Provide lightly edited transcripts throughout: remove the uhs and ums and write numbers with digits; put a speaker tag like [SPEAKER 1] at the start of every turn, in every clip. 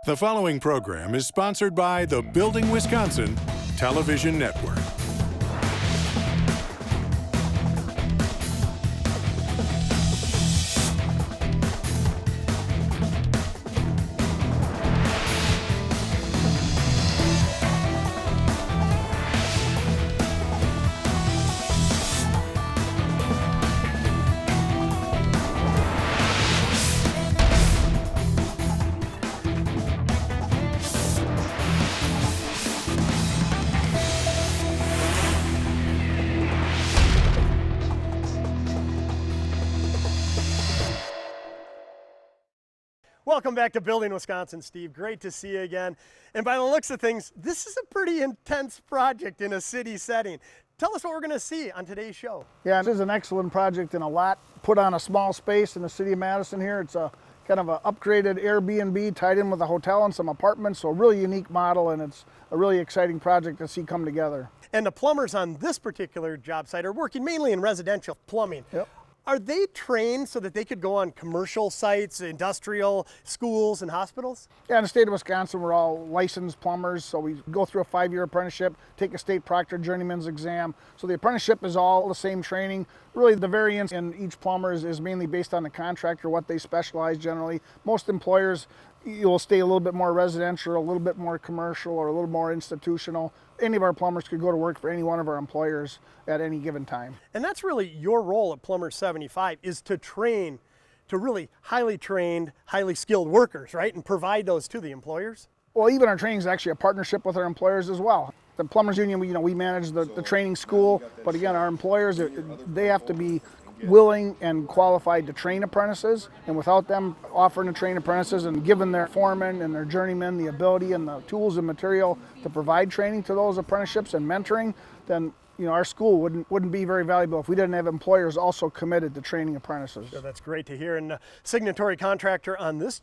[SPEAKER 1] The following program is sponsored by the Building Wisconsin Television Network.
[SPEAKER 2] Welcome back to Building Wisconsin, Steve. Great to see you again. And by the looks of things, this is a pretty intense project in a city setting. Tell us what we're going to see on today's show.
[SPEAKER 3] Yeah, this is an excellent project in a lot put on a small space in the city of Madison here. It's a kind of an upgraded Airbnb tied in with a hotel and some apartments, so a really unique model, and it's a really exciting project to see come together.
[SPEAKER 2] And the plumbers on this particular job site are working mainly in residential plumbing.
[SPEAKER 3] Yep.
[SPEAKER 2] Are they trained so that they could go on commercial sites, industrial, schools, and hospitals?
[SPEAKER 3] Yeah, in the state of Wisconsin, we're all licensed plumbers, so we go through a 5-year apprenticeship, take a state proctor journeyman's exam. So the apprenticeship is all the same training. Really, the variance in each plumber is mainly based on the contractor, what they specialize generally. Most employers, you'll stay a little bit more residential, a little bit more commercial, or a little more institutional. Any of our plumbers could go to work for any one of our employers at any given time.
[SPEAKER 2] And that's really your role at Plumbers 75, is to train to really highly trained, highly skilled workers, right? And provide those to the employers?
[SPEAKER 3] Well, even our training is actually a partnership with our employers as well. The Plumbers Union, we manage the training school, but again, our employers, they have to be willing and qualified to train apprentices, and without them offering to train apprentices and giving their foremen and their journeymen the ability and the tools and material to provide training to those apprenticeships and mentoring, then our school wouldn't be very valuable if we didn't have employers also committed to training apprentices.
[SPEAKER 2] So that's great to hear. And the signatory contractor on this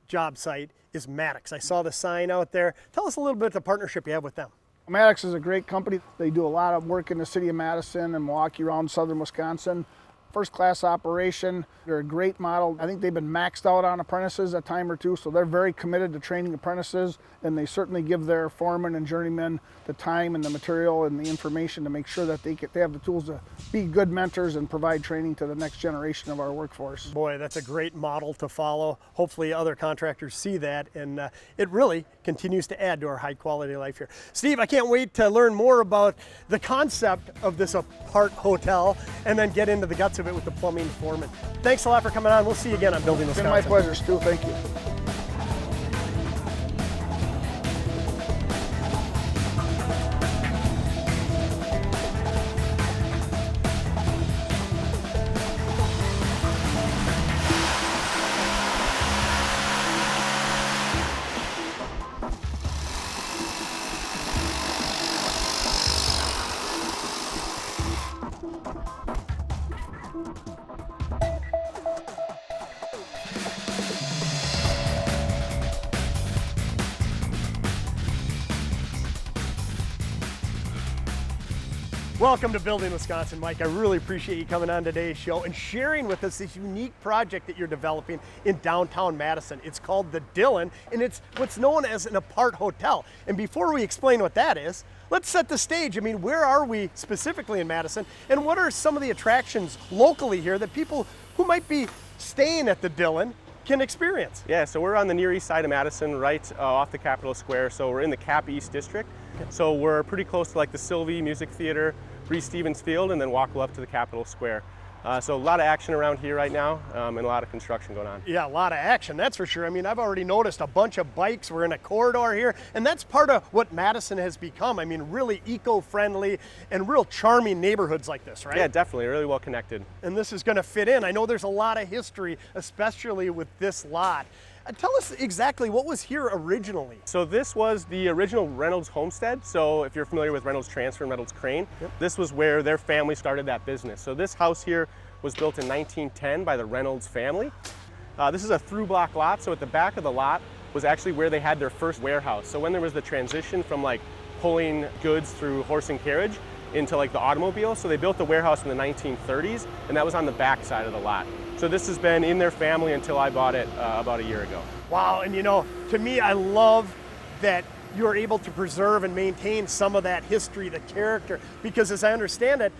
[SPEAKER 2] job site is Mattox. I saw the sign out there. Tell us a little bit of the partnership you have with them.
[SPEAKER 3] Mattox is a great company. They do a lot of work in the city of Madison and Milwaukee, around southern Wisconsin. First-class operation. They're a great model. I think they've been maxed out on apprentices a time or two, so they're very committed to training apprentices, and they certainly give their foremen and journeymen the time and the material and the information to make sure that they have the tools to be good mentors and provide training to the next generation of our workforce.
[SPEAKER 2] Boy, that's a great model to follow. Hopefully other contractors see that, and it really continues to add to our high quality life here. Steve, I can't wait to learn more about the concept of this Aparthotel and then get into the guts of it with the plumbing foreman. Thanks a lot for coming on. We'll see you again on Building Wisconsin.
[SPEAKER 3] It's been my pleasure, Stu. Thank you.
[SPEAKER 2] Welcome to Building Wisconsin, Mike. I really appreciate you coming on today's show and sharing with us this unique project that you're developing in downtown Madison. It's called the Dylin, and it's what's known as an Aparthotel. And before we explain what that is, let's set the stage. I mean, where are we specifically in Madison, and what are some of the attractions locally here that people who might be staying at the Dylin can experience?
[SPEAKER 4] Yeah, so we're on the near east side of Madison, right off the Capitol Square. So we're in the Cap East District. So we're pretty close to like the Sylvie Music Theater, Reese Stevens Field, and then walk up to the Capitol Square. So a lot of action around here right now, and a lot of construction going on.
[SPEAKER 2] Yeah, a lot of action, that's for sure. I mean, I've already noticed a bunch of bikes. We're in a corridor here, and that's part of what Madison has become. I mean, really eco-friendly and real charming neighborhoods like this, right?
[SPEAKER 4] Yeah, definitely, really well connected.
[SPEAKER 2] And this is gonna fit in. I know there's a lot of history, especially with this lot. Tell us exactly what was here originally.
[SPEAKER 4] So this was the original Reynolds homestead. So if you're familiar with Reynolds Transfer and Reynolds Crane, This was where their family started that business. So this house here was built in 1910 by the Reynolds family. This is a through block lot. So at the back of the lot was actually where they had their first warehouse. So when there was the transition from like pulling goods through horse and carriage into like the automobile, so they built the warehouse in the 1930s, and that was on the back side of the lot. So this has been in their family until I bought it about a year ago.
[SPEAKER 2] Wow, and you know, to me, I love that you're able to preserve and maintain some of that history, the character, because as I understand it,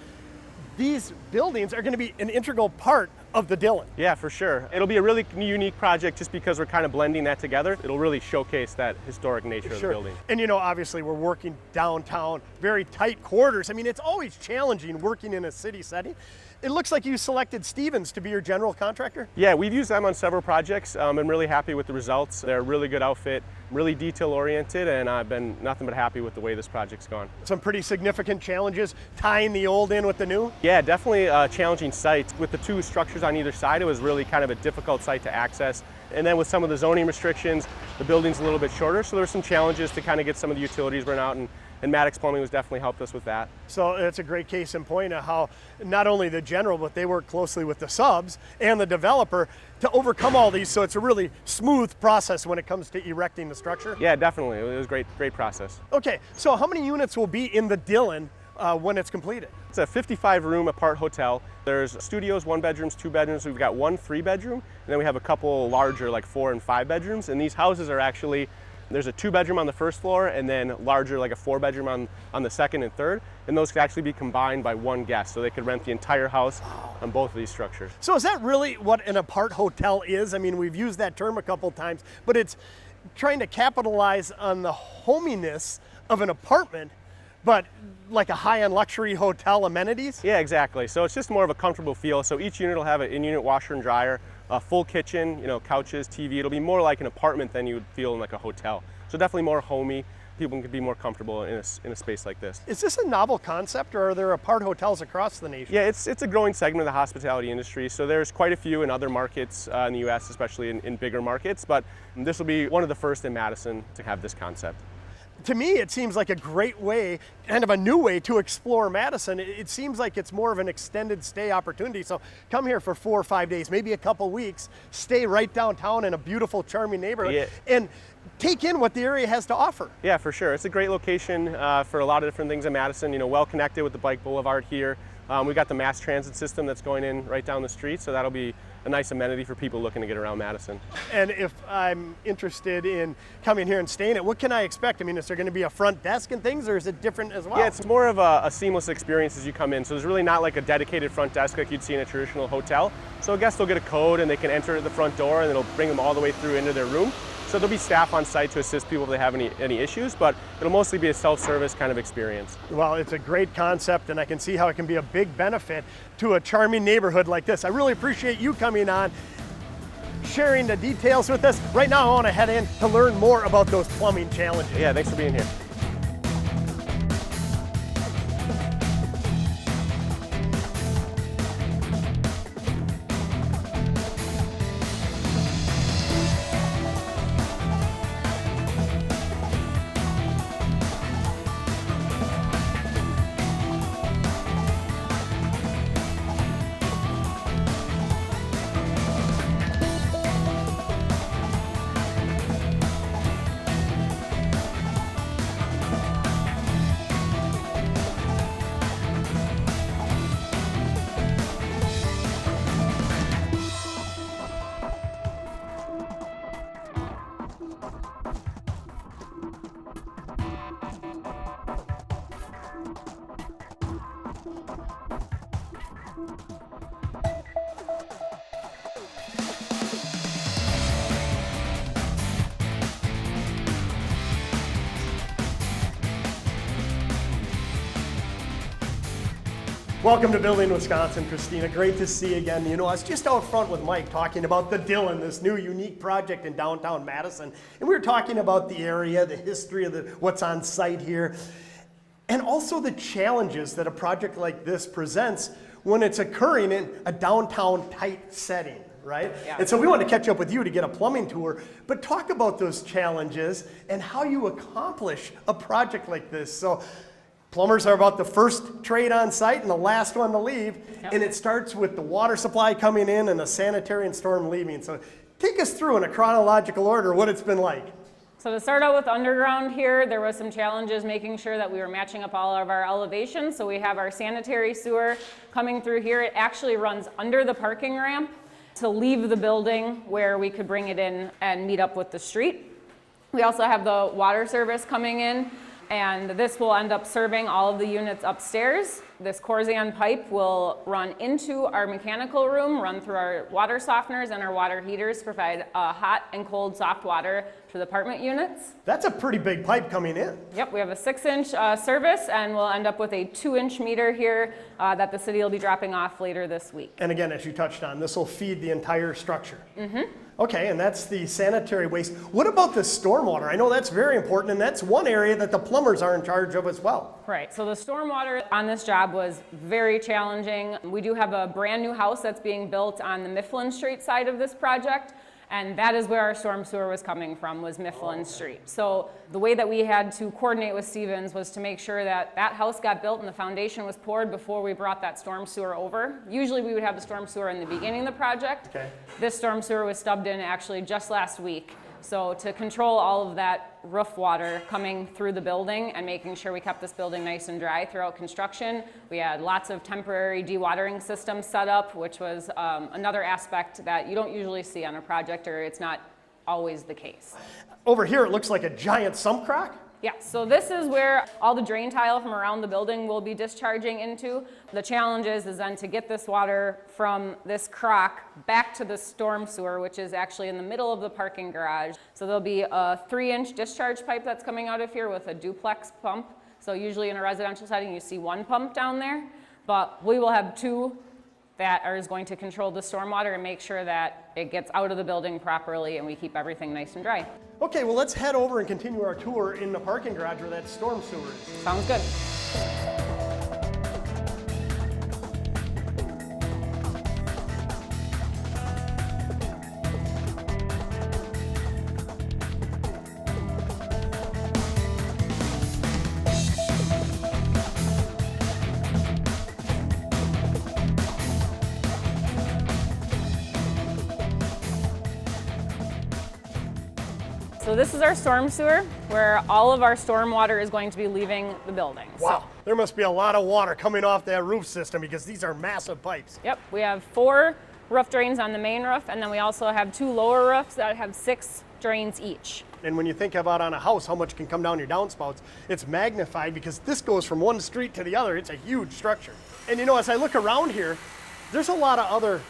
[SPEAKER 2] these buildings are going to be an integral part of the Dylin.
[SPEAKER 4] Yeah, for sure. It'll be a really unique project just because we're kind of blending that together. It'll really showcase that historic nature of the building.
[SPEAKER 2] And you know, obviously we're working downtown, very tight quarters. I mean, it's always challenging working in a city setting. It looks like you selected Stevens to be your general contractor?
[SPEAKER 4] Yeah, we've used them on several projects. I'm really happy with the results. They're a really good outfit, really detail oriented, and I've been nothing but happy with the way this project's gone.
[SPEAKER 2] Some pretty significant challenges tying the old in with the new?
[SPEAKER 4] Yeah, definitely a challenging site. With the two structures on either side, it was really kind of a difficult site to access. And then with some of the zoning restrictions, the building's a little bit shorter, so there were some challenges to kind of get some of the utilities run out, and Mattox Plumbing was definitely helped us with that.
[SPEAKER 2] So it's a great case in point of how not only the general, but they work closely with the subs and the developer to overcome all these, so it's a really smooth process when it comes to erecting the structure.
[SPEAKER 4] Yeah, definitely. It was a great process.
[SPEAKER 2] Okay, so how many units will be in the Dylin when it's completed?
[SPEAKER 4] It's a 55-room Aparthotel. There's studios, 1 bedrooms, 2 bedrooms. We've got 1 3-bedroom, and then we have a couple larger, like 4 and 5 bedrooms. And these houses are actually, there's a 2-bedroom on the first floor, and then larger, like a 4-bedroom on the second and third. And those could actually be combined by 1 guest, so they could rent the entire house on both of these structures.
[SPEAKER 2] So is that really what an Aparthotel is? I mean, we've used that term a couple times, but it's trying to capitalize on the hominess of an apartment, but like a high-end luxury hotel amenities?
[SPEAKER 4] Yeah, exactly. So it's just more of a comfortable feel. So each unit will have an in-unit washer and dryer, a full kitchen, you know, couches, TV. It'll be more like an apartment than you would feel in like a hotel. So definitely more homey. People can be more comfortable in a space like this.
[SPEAKER 2] Is this a novel concept, or are there Aparthotels across the nation?
[SPEAKER 4] Yeah, it's a growing segment of the hospitality industry. So there's quite a few in other markets in the U.S., especially in bigger markets. But this will be one of the first in Madison to have this concept.
[SPEAKER 2] To me, it seems like a great way, kind of a new way to explore Madison. It seems like it's more of an extended stay opportunity. So come here for 4 or 5 days, maybe a couple weeks, stay right downtown in a beautiful, charming neighborhood, and take in what the area has to offer.
[SPEAKER 4] Yeah, for sure. It's a great location for a lot of different things in Madison. You know, well connected with the bike boulevard here. We've got the mass transit system that's going in right down the street, so that'll be a nice amenity for people looking to get around Madison.
[SPEAKER 2] And if I'm interested in coming here and staying at, what can I expect? I mean, is there going to be a front desk and things, or is it different as well?
[SPEAKER 4] Yeah, it's more of a seamless experience as you come in. So there's really not like a dedicated front desk like you'd see in a traditional hotel. So a guest will get a code and they can enter at the front door, and it'll bring them all the way through into their room. So there'll be staff on site to assist people if they have any issues, but it'll mostly be a self-service kind of experience.
[SPEAKER 2] Well, it's a great concept, and I can see how it can be a big benefit to a charming neighborhood like this. I really appreciate you coming on, sharing the details with us. Right now, I want to head in to learn more about those plumbing challenges.
[SPEAKER 4] Yeah, thanks for being here.
[SPEAKER 2] Welcome to Building Wisconsin, Christina. Great to see you again. You know, I was just out front with Mike talking about the Dylin, this new unique project in downtown Madison. And we were talking about the area, the history of what's on site here, and also the challenges that a project like this presents when it's occurring in a downtown tight setting, right?
[SPEAKER 5] Yeah.
[SPEAKER 2] And so we want to catch up with you to get a plumbing tour, but talk about those challenges and how you accomplish a project like this. So plumbers are about the first trade on site and the last one to leave, and it starts with the water supply coming in and the sanitary and storm leaving. So take us through in a chronological order what it's been like.
[SPEAKER 5] So to start out with underground here, there was some challenges making sure that we were matching up all of our elevations. So we have our sanitary sewer coming through here. It actually runs under the parking ramp. to leave the building where we could bring it in and meet up with the street. We also have the water service coming in, and this will end up serving all of the units upstairs. This Corsian pipe will run into our mechanical room, run through our water softeners and our water heaters to provide hot and cold soft water to the apartment units.
[SPEAKER 2] That's a pretty big pipe coming in.
[SPEAKER 5] Yep, we have a 6-inch service, and we'll end up with a 2-inch meter here that the city will be dropping off later this week.
[SPEAKER 2] And again, as you touched on, this will feed the entire structure. Okay, and that's the sanitary waste. What about the stormwater? I know that's very important, and that's one area that the plumbers are in charge of as well.
[SPEAKER 5] Right, so the stormwater on this job was very challenging. We do have a brand new house that's being built on the Mifflin Street side of this project, and that is where our storm sewer was coming from, was Mifflin Street. So the way that we had to coordinate with Stevens was to make sure that that house got built and the foundation was poured before we brought that storm sewer over. Usually we would have the storm sewer in the beginning of the project.
[SPEAKER 2] Okay.
[SPEAKER 5] This storm sewer was stubbed in actually just last week. So to control all of that roof water coming through the building and making sure we kept this building nice and dry throughout construction, we had lots of temporary dewatering systems set up, which was another aspect that you don't usually see on a project, or it's not always the case.
[SPEAKER 2] Over here, it looks like a giant sump crack.
[SPEAKER 5] Yeah, so this is where all the drain tile from around the building will be discharging into. The challenge is then to get this water from this crock back to the storm sewer, which is actually in the middle of the parking garage. So there'll be a 3-inch discharge pipe that's coming out of here with a duplex pump. So usually in a residential setting, you see one pump down there, but we will have 2 that is going to control the stormwater and make sure that it gets out of the building properly and we keep everything nice and dry.
[SPEAKER 2] Okay, well, let's head over and continue our tour in the parking garage where that storm sewer is.
[SPEAKER 5] Sounds good. So this is our storm sewer, where all of our storm water is going to be leaving the building.
[SPEAKER 2] Wow, there must be a lot of water coming off that roof system because these are massive pipes.
[SPEAKER 5] Yep, we have 4 roof drains on the main roof, and then we also have 2 lower roofs that have 6 drains each.
[SPEAKER 2] And when you think about on a house how much can come down your downspouts, it's magnified because this goes from one street to the other. It's a huge structure. And you know, as I look around here, there's a lot of other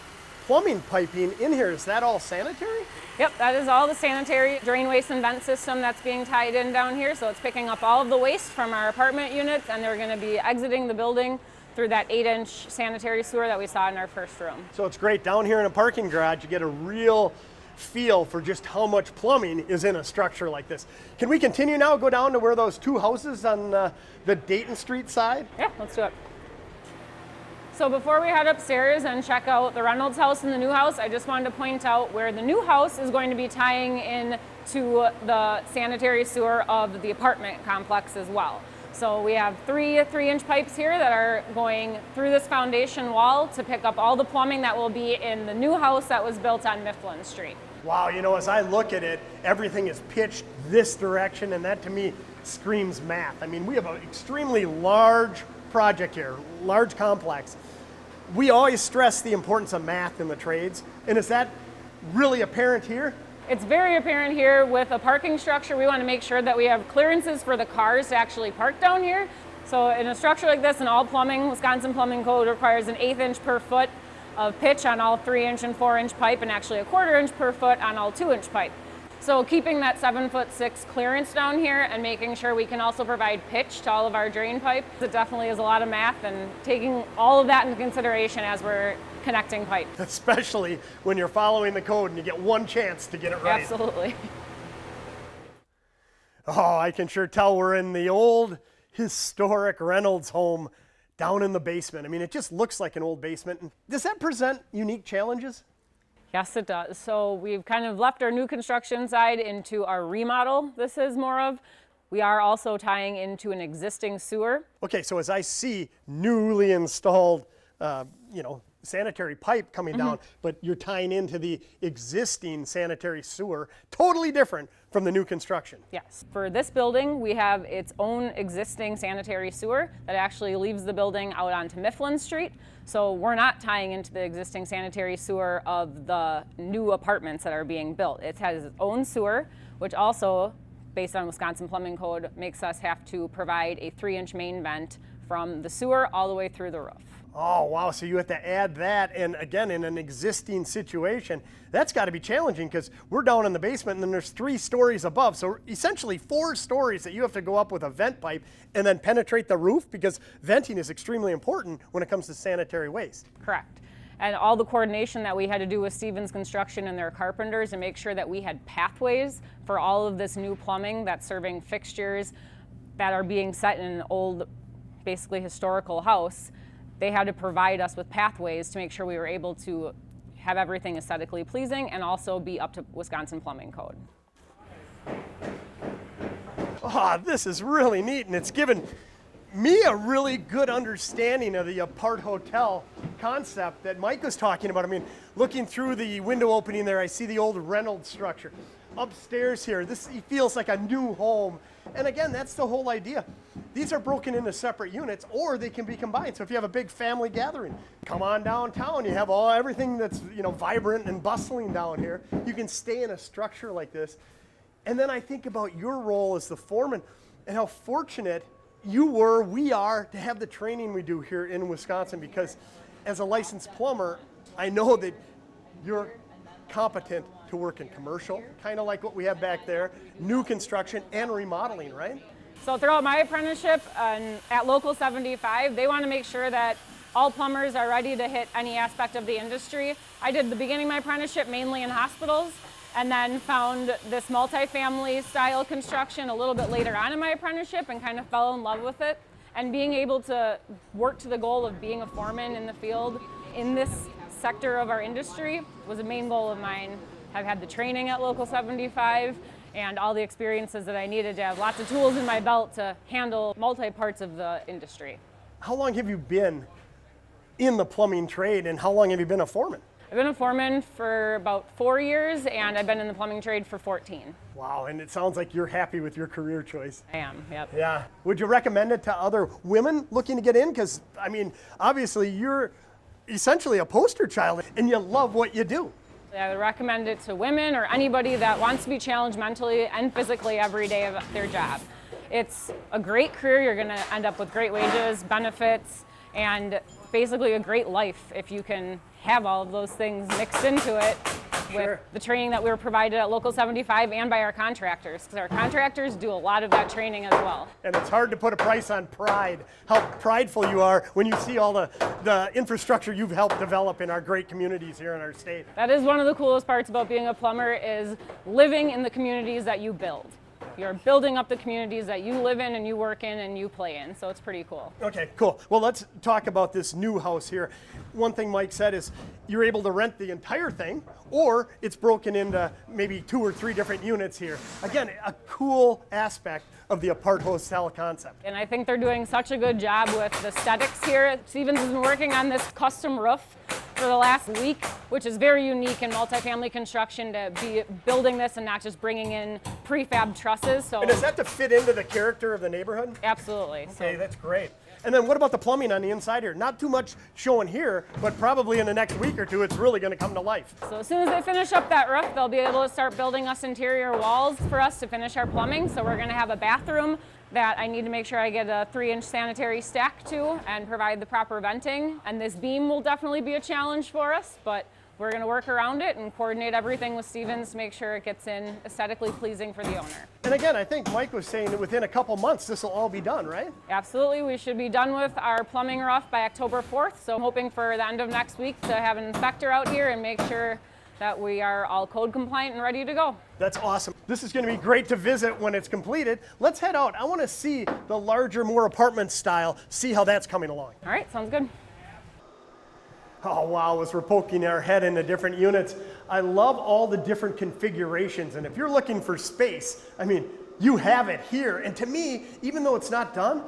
[SPEAKER 2] plumbing piping in here. Is that all sanitary?
[SPEAKER 5] Yep, that is all the sanitary drain waste and vent system that's being tied in down here. So it's picking up all of the waste from our apartment units, and they're going to be exiting the building through that 8-inch sanitary sewer that we saw in our first room.
[SPEAKER 2] So it's great. Down here in a parking garage, you get a real feel for just how much plumbing is in a structure like this. Can we continue now, go down to where those 2 houses on the Dayton Street side?
[SPEAKER 5] Yeah, let's do it. So before we head upstairs and check out the Reynolds house and the new house, I just wanted to point out where the new house is going to be tying in to the sanitary sewer of the apartment complex as well. So we have 3 3-inch pipes here that are going through this foundation wall to pick up all the plumbing that will be in the new house that was built on Mifflin Street.
[SPEAKER 2] Wow, you know, as I look at it, everything is pitched this direction, and that to me screams math. I mean, we have an extremely large project here, large complex. We always stress the importance of math in the trades, and is that really apparent here?
[SPEAKER 5] It's very apparent here with a parking structure. We want to make sure that we have clearances for the cars to actually park down here. So in a structure like this, in all plumbing, Wisconsin Plumbing Code requires an 1/8 inch per foot of pitch on all 3-inch and 4-inch pipe, and actually a 1/4 inch per foot on all 2-inch pipe. So keeping that 7'6" clearance down here and making sure we can also provide pitch to all of our drain pipe, it definitely is a lot of math, and taking all of that into consideration as we're connecting pipe.
[SPEAKER 2] Especially when you're following the code and you get one chance to get it right.
[SPEAKER 5] Absolutely.
[SPEAKER 2] Oh, I can sure tell we're in the old historic Reynolds home down in the basement. I mean, it just looks like an old basement. Does that present unique challenges?
[SPEAKER 5] Yes, it does. So we've kind of left our new construction side into our remodel, this is more of. We are also tying into an existing sewer.
[SPEAKER 2] Okay, so as I see newly installed, sanitary pipe coming down, but you're tying into the existing sanitary sewer, totally different from the new construction.
[SPEAKER 5] Yes. For this building, we have its own existing sanitary sewer that actually leaves the building out onto Mifflin Street. So we're not tying into the existing sanitary sewer of the new apartments that are being built. It has its own sewer, which also, based on Wisconsin Plumbing Code, makes us have to provide a 3-inch main vent from the sewer all the way through the roof.
[SPEAKER 2] Oh, wow, so you have to add that, and again, in an existing situation, that's got to be challenging because we're down in the basement and then there's 3 stories above, so essentially 4 stories that you have to go up with a vent pipe and then penetrate the roof, because venting is extremely important when it comes to sanitary waste.
[SPEAKER 5] Correct. And all the coordination that we had to do with Stevens Construction and their carpenters and make sure that we had pathways for all of this new plumbing that's serving fixtures that are being set in an old, basically historical house. They had to provide us with pathways to make sure we were able to have everything aesthetically pleasing and also be up to Wisconsin Plumbing Code.
[SPEAKER 2] Oh, this is really neat, and it's given me a really good understanding of the Aparthotel concept that Mike was talking about. I mean, looking through the window opening there, I see the old Reynolds structure. Upstairs here, this feels like a new home. And again, that's the whole idea. These are broken into separate units, or they can be combined. So if you have a big family gathering, come on downtown, you have everything that's vibrant and bustling down here. You can stay in a structure like this. And then I think about your role as the foreman and how fortunate we are to have the training we do here in Wisconsin, because as a licensed plumber, I know that you're competent to work in commercial, kind of like what we have back there, new construction and remodeling, right?
[SPEAKER 5] So throughout my apprenticeship at Local 75, they want to make sure that all plumbers are ready to hit any aspect of the industry. I did the beginning of my apprenticeship mainly in hospitals, and then found this multifamily style construction a little bit later on in my apprenticeship and kind of fell in love with it. And being able to work to the goal of being a foreman in the field in this sector of our industry was a main goal of mine. I've had the training at Local 75 and all the experiences that I needed to have lots of tools in my belt to handle multi-parts of the industry.
[SPEAKER 2] How long have you been in the plumbing trade, and how long have you been a foreman?
[SPEAKER 5] I've been a foreman for about 4 years, and I've been in the plumbing trade for 14.
[SPEAKER 2] Wow, and it sounds like you're happy with your career choice.
[SPEAKER 5] I am, yep.
[SPEAKER 2] Yeah. Would you recommend it to other women looking to get in? Because, I mean, obviously you're essentially a poster child and you love what you do.
[SPEAKER 5] I would recommend it to women or anybody that wants to be challenged mentally and physically every day of their job. It's a great career. You're going to end up with great wages, benefits, and basically a great life if you can have all of those things mixed into it with the training that we were provided at Local 75 and by our contractors, because our contractors do a lot of that training as well.
[SPEAKER 2] And it's hard to put a price on pride, how prideful you are when you see all the infrastructure you've helped develop in our great communities here in our state.
[SPEAKER 5] That is one of the coolest parts about being a plumber, is living in the communities that you build. You're building up the communities that you live in and you work in and you play in, so it's pretty cool.
[SPEAKER 2] Okay, cool. Well, let's talk about this new house here. One thing Mike said is you're able to rent the entire thing, or it's broken into maybe 2 or 3 different units here. Again, a cool aspect of the Aparthotel concept.
[SPEAKER 5] And I think they're doing such a good job with the aesthetics here. Stevens has been working on this custom roof for the last week, which is very unique in multifamily construction, to be building this and not just bringing in prefab trusses. So,
[SPEAKER 2] and is that to fit into the character of the neighborhood?
[SPEAKER 5] Absolutely.
[SPEAKER 2] Okay, that's great. And then what about the plumbing on the inside here? Not too much showing here, but probably in the next week or 2, it's really going to come to life.
[SPEAKER 5] So as soon as they finish up that roof, they'll be able to start building us interior walls for us to finish our plumbing. So we're going to have a bathroom that I need to make sure I get a 3-inch sanitary stack to and provide the proper venting. And this beam will definitely be a challenge for us, but we're going to work around it and coordinate everything with Stevens to make sure it gets in aesthetically pleasing for the owner.
[SPEAKER 2] And again, I think Mike was saying that within a couple months, this will all be done, right?
[SPEAKER 5] Absolutely. We should be done with our plumbing roof by October 4th. So I'm hoping for the end of next week to have an inspector out here and make sure that we are all code compliant and ready to go.
[SPEAKER 2] That's awesome. This is going to be great to visit when it's completed. Let's head out. I want to see the larger, more apartment style, see how that's coming along.
[SPEAKER 5] All right, sounds good.
[SPEAKER 2] Oh wow, as we're poking our head into different units, I love all the different configurations. And if you're looking for space, I mean, you have it here. And to me, even though it's not done,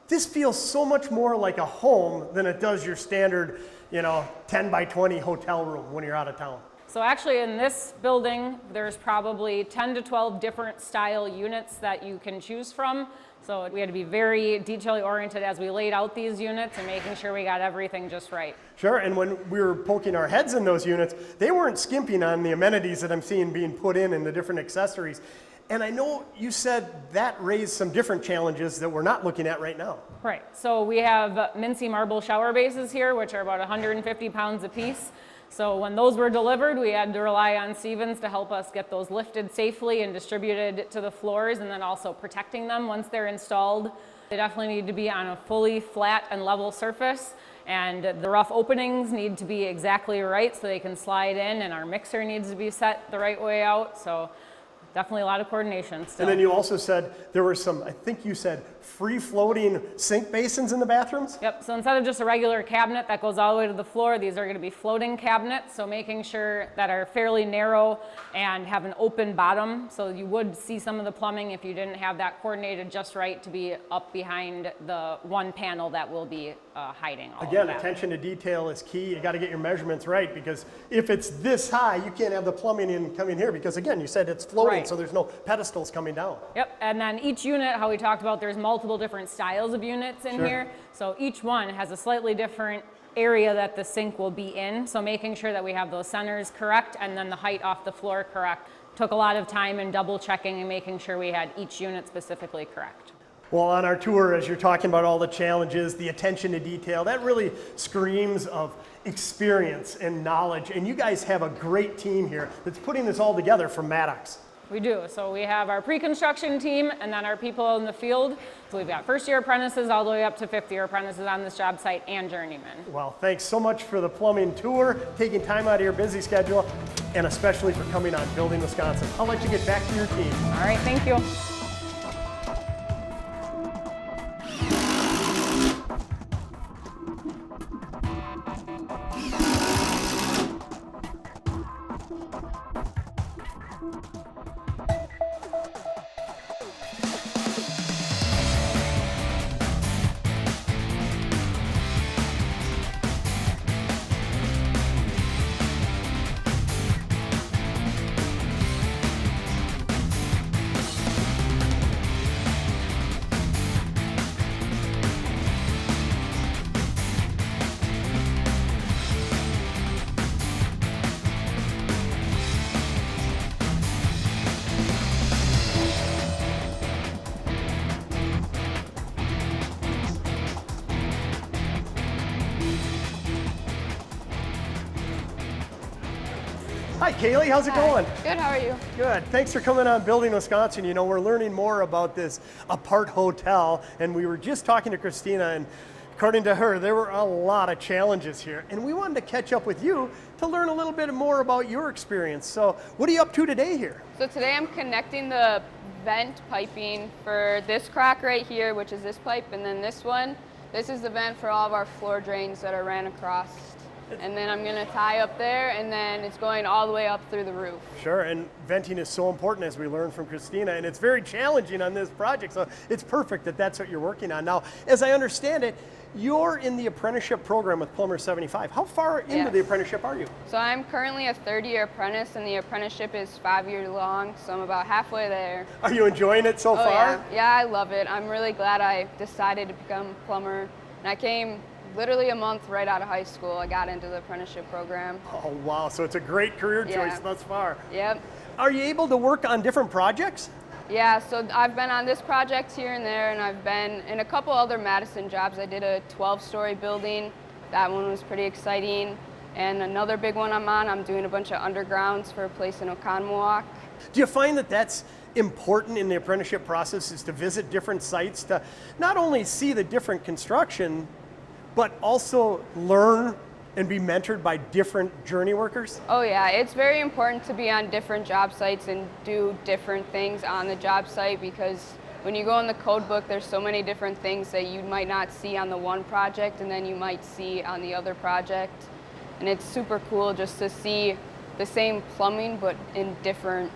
[SPEAKER 2] This feels so much more like a home than it does your standard, 10 by 20 hotel room when you're out of town.
[SPEAKER 5] So actually in this building, there's probably 10 to 12 different style units that you can choose from. So we had to be very detail oriented as we laid out these units and making sure we got everything just right.
[SPEAKER 2] Sure, and when we were poking our heads in those units, they weren't skimping on the amenities that I'm seeing being put in the different accessories. And I know you said that raised some different challenges that we're not looking at right now.
[SPEAKER 5] Right, so we have Mincy marble shower bases here, which are about 150 pounds a piece. So when those were delivered, we had to rely on Stevens to help us get those lifted safely and distributed to the floors, and then also protecting them once they're installed. They definitely need to be on a fully flat and level surface, and the rough openings need to be exactly right so they can slide in, and our mixer needs to be set the right way out. So definitely a lot of coordination still.
[SPEAKER 2] And then you also said there were some, I think you said, free-floating sink basins in the bathrooms?
[SPEAKER 5] Yep, so instead of just a regular cabinet that goes all the way to the floor, these are going to be floating cabinets, so making sure that are fairly narrow and have an open bottom, so you would see some of the plumbing if you didn't have that coordinated just right to be up behind the one panel that will be hiding all
[SPEAKER 2] Again,
[SPEAKER 5] of that.
[SPEAKER 2] attention to detail is key. You got to get your measurements right, because if it's this high, you can't have the plumbing come in here, because again, you said it's floating,
[SPEAKER 5] Right.
[SPEAKER 2] so there's no pedestals coming down.
[SPEAKER 5] Yep, and then each unit, how we talked about, there's multiple different styles of units in
[SPEAKER 2] Sure.
[SPEAKER 5] here. So each one has a slightly different area that the sink will be in. So making sure that we have those centers correct and then the height off the floor correct. Took a lot of time and double checking and making sure we had each unit specifically correct.
[SPEAKER 2] Well, on our tour, as you're talking about all the challenges, the attention to detail, that really screams of experience and knowledge. And you guys have a great team here that's putting this all together from Mattox.
[SPEAKER 5] We do. So we have our pre-construction team and then our people in the field. So we've got first-year apprentices all the way up to fifth-year apprentices on this job site and journeymen.
[SPEAKER 2] Well, thanks so much for the plumbing tour, taking time out of your busy schedule, and especially for coming on Building Wisconsin. I'll let you get back to your team.
[SPEAKER 5] All right, thank you.
[SPEAKER 2] Hi, Kayleigh, how's it going?
[SPEAKER 6] Good, how are you?
[SPEAKER 2] Good. Thanks for coming on Building Wisconsin. You know, we're learning more about this Aparthotel, and we were just talking to Christina, and according to her, there were a lot of challenges here, and we wanted to catch up with you to learn a little bit more about your experience. So what are you up to today here?
[SPEAKER 6] So today I'm connecting the vent piping for this crack right here, which is this pipe, and then this one. This is the vent for all of our floor drains that are ran across. And then I'm gonna tie up there, and then it's going all the way up through the roof.
[SPEAKER 2] Sure, and venting is so important, as we learned from Christina, and it's very challenging on this project, so it's perfect that that's what you're working on. Now, as I understand it, you're in the apprenticeship program with Plumbers 75. How far into
[SPEAKER 6] Yes.
[SPEAKER 2] the apprenticeship are you?
[SPEAKER 6] So I'm currently a third-year apprentice, and the apprenticeship is 5 years long, so I'm about halfway there.
[SPEAKER 2] Are you enjoying it so
[SPEAKER 6] Oh,
[SPEAKER 2] far?
[SPEAKER 6] yeah, I love it. I'm really glad I decided to become a plumber, and I came literally a month right out of high school. I got into the apprenticeship program.
[SPEAKER 2] Oh, wow, so it's a great career choice
[SPEAKER 6] Yeah.
[SPEAKER 2] thus far.
[SPEAKER 6] Yep.
[SPEAKER 2] Are you able to work on different projects?
[SPEAKER 6] Yeah, so I've been on this project here and there, and I've been in a couple other Madison jobs. I did a 12-story building. That one was pretty exciting. And another big one I'm doing a bunch of undergrounds for a place in Oconomowoc.
[SPEAKER 2] Do you find that that's important in the apprenticeship process, is to visit different sites to not only see the different construction, but also learn and be mentored by different journey workers?
[SPEAKER 6] Oh yeah, it's very important to be on different job sites and do different things on the job site, because when you go in the code book, there's so many different things that you might not see on the one project and then you might see on the other project. And it's super cool just to see the same plumbing but in different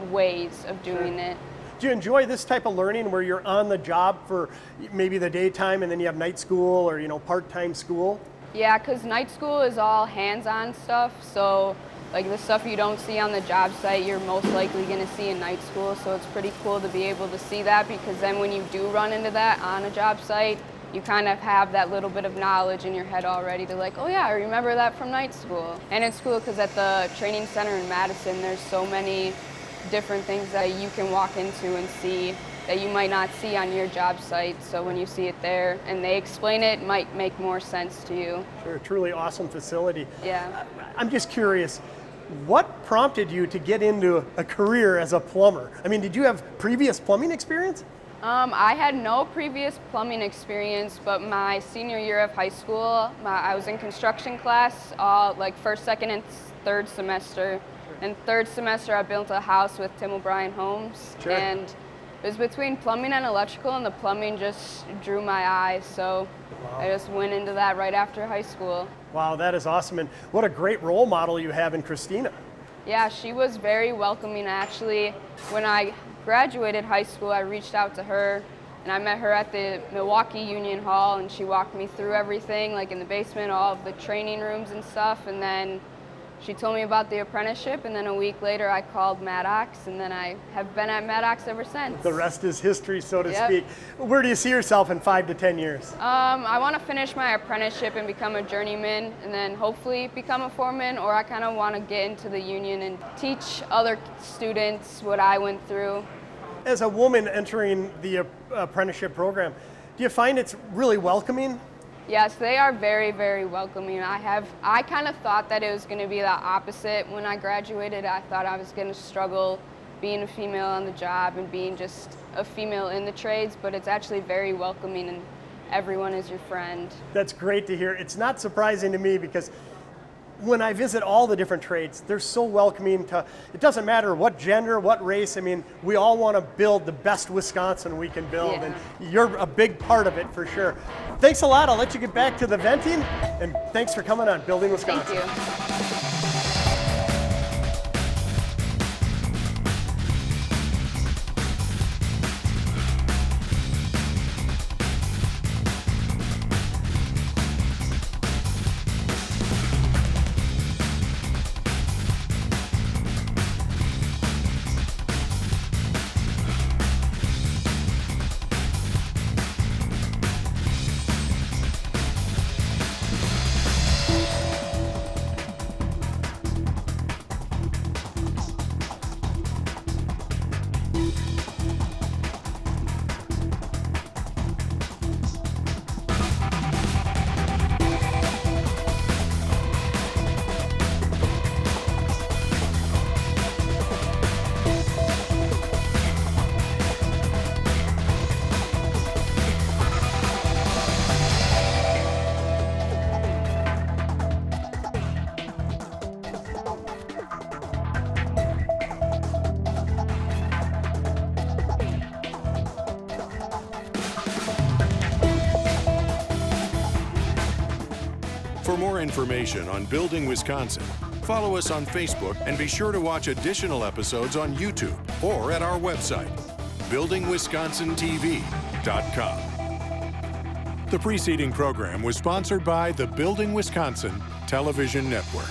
[SPEAKER 6] ways of doing it.
[SPEAKER 2] Do you enjoy this type of learning where you're on the job for maybe the daytime and then you have night school or, part-time school?
[SPEAKER 6] Yeah, because night school is all hands-on stuff, so like the stuff you don't see on the job site, you're most likely going to see in night school, so it's pretty cool to be able to see that, because then when you do run into that on a job site, you kind of have that little bit of knowledge in your head already to like, oh yeah, I remember that from night school. And it's cool because at the training center in Madison, there's so many different things that you can walk into and see that you might not see on your job site. So when you see it there and they explain it, it might make more sense to you.
[SPEAKER 2] Sure, truly awesome facility.
[SPEAKER 6] Yeah.
[SPEAKER 2] I'm just curious, what prompted you to get into a career as a plumber? I mean, did you have previous plumbing experience?
[SPEAKER 6] I had no previous plumbing experience, but my senior year of high school, I was in construction class, like first, second, and third semester. And third semester, I built a house with Tim O'Brien Homes.
[SPEAKER 2] Sure.
[SPEAKER 6] And it was between plumbing and electrical, and the plumbing just drew my eye. So I just went into that right after high school.
[SPEAKER 2] Wow, that is awesome. And what a great role model you have in Christina.
[SPEAKER 6] Yeah, she was very welcoming. Actually, when I graduated high school, I reached out to her, and I met her at the Milwaukee Union Hall, and she walked me through everything, like in the basement, all of the training rooms and stuff, and then she told me about the apprenticeship, and then a week later I called Mattox, and then I have been at Mattox ever since.
[SPEAKER 2] The rest is history, so to
[SPEAKER 6] Yep.
[SPEAKER 2] speak. Where do you see yourself in 5 to 10 years?
[SPEAKER 6] I want to finish my apprenticeship and become a journeyman, and then hopefully become a foreman, or I kind of want to get into the union and teach other students what I went through.
[SPEAKER 2] As a woman entering the apprenticeship program, do you find it's really welcoming?
[SPEAKER 6] Yes, they are very, very welcoming. I kind of thought that it was going to be the opposite when I graduated. I thought I was going to struggle being a female on the job and being just a female in the trades, but it's actually very welcoming and everyone is your friend.
[SPEAKER 2] That's great to hear. It's not surprising to me because when I visit all the different trades, they're so welcoming to, it doesn't matter what gender, what race, I mean, we all want to build the best Wisconsin we can build,
[SPEAKER 6] Yeah.
[SPEAKER 2] and you're a big part of it for sure. Thanks a lot. I'll let you get back to the venting, and thanks for coming on Building Wisconsin.
[SPEAKER 6] Thank you.
[SPEAKER 1] For more information on Building Wisconsin, follow us on Facebook and be sure to watch additional episodes on YouTube or at our website, buildingwiscontintv.com. The preceding program was sponsored by the Building Wisconsin Television Network.